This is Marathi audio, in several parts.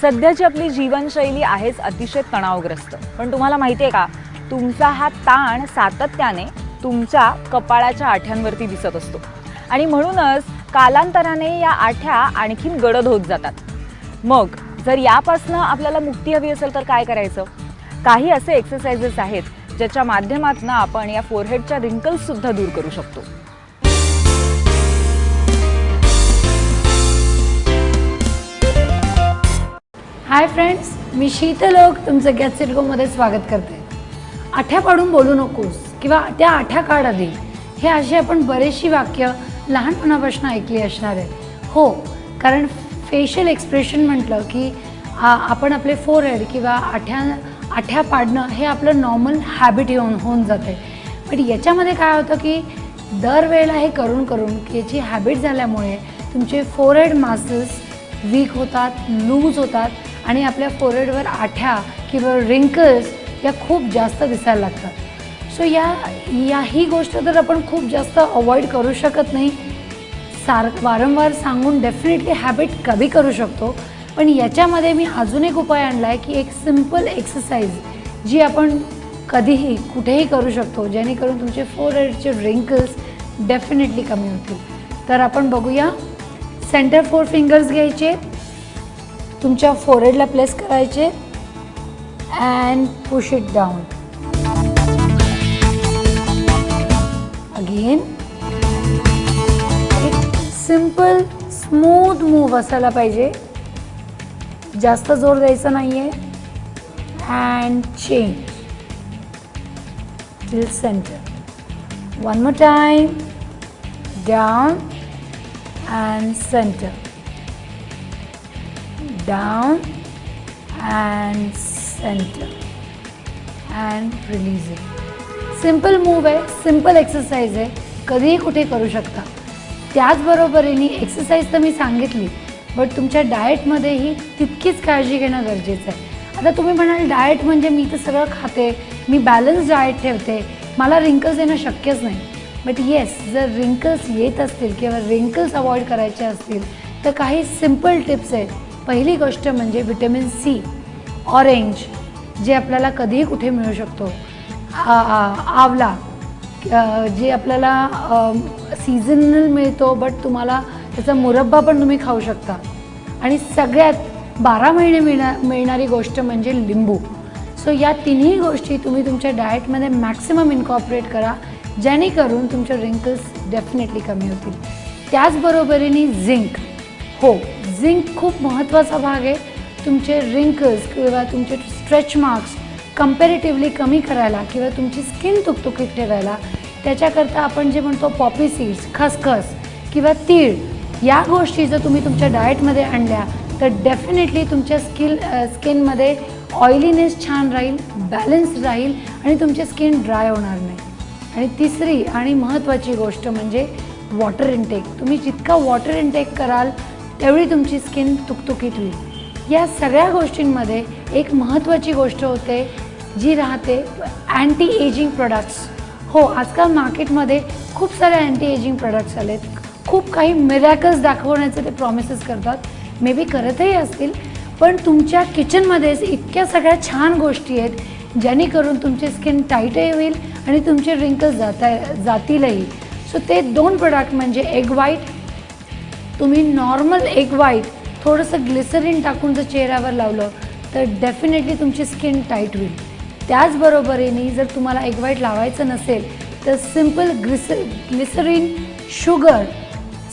सध्याची आपली जीवनशैली आहेच अतिशय तणावग्रस्त, पण तुम्हाला माहिती आहे का, तुमचा हा ताण सातत्याने तुमच्या कपाळाच्या आठ्यांवरती दिसत असतो आणि म्हणूनच कालांतराने या आठ्या आणखीन गडद होत जातात. मग जर यापासून आपल्याला मुक्ती हवी असेल तर काय करायचं? काही असे एक्सरसाइजेस आहेत ज्याच्या माध्यमातून आपण या फोरहेडच्या रिंकल्स सुद्धा दूर करू शकतो. हाय फ्रेंड्स, मी शीतल ओक तुमचं गेट सेट गोमध्ये स्वागत करते. आठ्या पाडून बोलू नकोस किंवा त्या आठ्या काढ आधी, हे अशी आपण बरेचशी वाक्य लहानपणापासून ऐकली असणार आहे. हो, कारण फेशियल एक्सप्रेशन म्हटलं की आपण आपले फोरहेड किंवा आठ्या पाडणं हे आपलं नॉर्मल हॅबिट होऊन जाते. पण याच्यामध्ये काय होतं की दरवेळेला हे करून करून याची हॅबिट झाल्यामुळे तुमचे फोरहेड मसल्स वीक होतात, लूज होतात आणि आपल्या फोरहेडवर आठ्या किंवा रिंकल्स या खूप जास्त दिसायला लागतात. सो ही गोष्ट तर आपण खूप जास्त अवॉइड करू शकत नाही. वारंवार सांगून डेफिनेटली हॅबिट कमी करू शकतो. पण याच्यामध्ये मी अजून एक उपाय आणला आहे की एक सिम्पल एक्सरसाइज जी आपण कधीही कुठेही करू शकतो, जेणेकरून तुमचे फोरहेडचे रिंकल्स डेफिनेटली कमी होतील. तर आपण बघूया. सेंटर 4 फिंगर्स घ्यायचे, तुमच्या फोरहेडला प्लेस करायचे and push it down. Again एक सिंपल स्मूथ मूव असायला पाहिजे, जास्त जोर द्यायचा नाही आहे. And change till centre. One more time. Down and center, down and center and releasing. Simple move आहे, सिंपल एक्सरसाइज आहे, कधीही कुठे करू शकता. त्याचबरोबरीने एक्सरसाइज तर मी सांगितली, बट तुमच्या डाएटमध्येही तितकीच काळजी घेणं गरजेचं आहे. आता तुम्ही म्हणाल डाएट म्हणजे मी तर सगळं खाते, मी बॅलन्स डाएट ठेवते, मला रिंकल्स येणं शक्यच नाही. बट येस, जर रिंकल्स येत असतील किंवा रिंकल्स अवॉइड करायचे असतील तर काही सिंपल टिप्स आहेत. पहिली गोष्ट म्हणजे विटॅमिन सी, ऑरेंज जे आपल्याला कधीही कुठे मिळू शकतो, आवला जे आपल्याला सीझनल मिळतो, बट तुम्हाला त्याचा मुरब्बा पण तुम्ही खाऊ शकता. आणि सगळ्यात 12 महिने मिळणारी गोष्ट म्हणजे लिंबू. सो या तिन्ही गोष्टी तुम्ही तुमच्या डाएटमध्ये मॅक्सिमम इनकॉर्पोरेट करा, जेणेकरून तुमचे रिंकल्स डेफिनेटली कमी होतील. त्याचबरोबरीने झिंक. हो, झिंक खूप महत्त्वाचा भाग आहे तुमचे रिंकल्स किंवा तुमचे स्ट्रेच मार्क्स कम्पॅरेटिव्हली कमी करायला किंवा तुमची स्किन तुकतुकीत ठेवायला. त्याच्याकरता आपण जे म्हणतो पॉपी सीड्स, खसखस किंवा तीळ, या गोष्टी जर तुम्ही तुमच्या डाएटमध्ये आणल्या तर डेफिनेटली तुमच्या स्किनमध्ये ऑइलीनेस छान राहील, बॅलन्स राहील आणि तुमची स्किन ड्राय होणार नाही. आणि तिसरी आणि महत्त्वाची गोष्ट म्हणजे वॉटर इनटेक. तुम्ही जितका वॉटर इनटेक कराल तेवढी तुमची स्किन तुकतुकीत होईल. या सगळ्या गोष्टींमध्ये एक महत्त्वाची गोष्ट होते जी राहते अँटी एजिंग प्रोडक्ट्स. हो, आजकाल मार्केटमध्ये खूप सारे अँटी एजिंग प्रोडक्ट्स आलेत. खूप काही मिरॅकल्स दाखवण्याचे ते प्रॉमिसेस करतात, मे बी करतही असतील, पण तुमच्या किचनमध्येच इतक्या सगळ्या छान गोष्टी आहेत जेणेकरून तुमची स्किन टाईटही होईल आणि तुमचे रिंकल्स जातीलही. सो ते 2 प्रोडक्ट म्हणजे एग व्हाईट. तुम्ही नॉर्मल एग व्हाईट थोडंसं ग्लिसरीन टाकून जर चेहऱ्यावर लावलं तर डेफिनेटली तुमची स्किन टाईट होईल. त्याचबरोबरीने जर तुम्हाला एग व्हाईट लावायचं नसेल तर सिम्पल ग्लिसरीन शुगर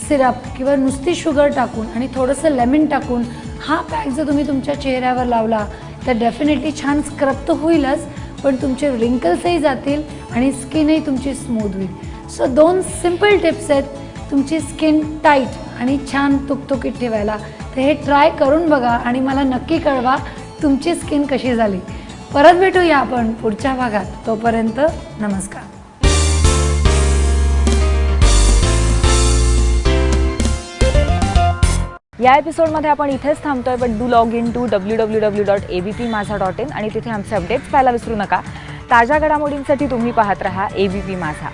सिरप किंवा नुसती शुगर टाकून आणि थोडंसं लेमन टाकून हा पॅक जर तुम्ही तुमच्या चेहऱ्यावर लावला तर डेफिनेटली छान स्क्रब तर होईलच, पण तुमचे रिंकल्सही जातील आणि स्किनही तुमची स्मूथ होईल. सो 2 सिम्पल टिप्स आहेत तुमची स्किन टाईट आणि छान तुकतुकीत ठेवायला. तर हे ट्राय करून बघा आणि मला नक्की कळवा तुमची स्किन कशी झाली. परत भेटूया आपण पुढच्या भागात. तोपर्यंत नमस्कार. या एपिसोडमध्ये आपण इथेच थांबतोय, but do log in to www.abpmaza.in आणि तिथे आमचे अपडेट्स पाहायला विसरू नका. ताज्या घडामोडींसाठी तुम्ही पाहत रहा ABP माझा.